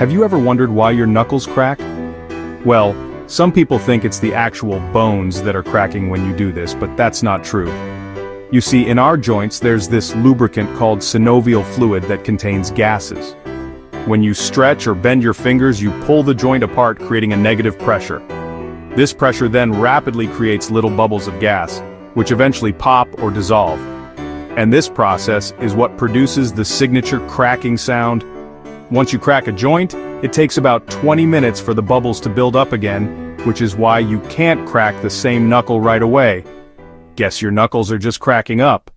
Have you ever wondered why your knuckles crack? Well, some people think it's the actual bones that are cracking when you do this, but that's not true. You see, in our joints there's this lubricant called synovial fluid that contains gases. When you stretch or bend your fingers, you pull the joint apart, creating a negative pressure. This pressure then rapidly creates little bubbles of gas, which eventually pop or dissolve. And this process is what produces the signature cracking sound. Once you crack a joint, it takes about 20 minutes for the bubbles to build up again, which is why you can't crack the same knuckle right away. Guess your knuckles are just cracking up.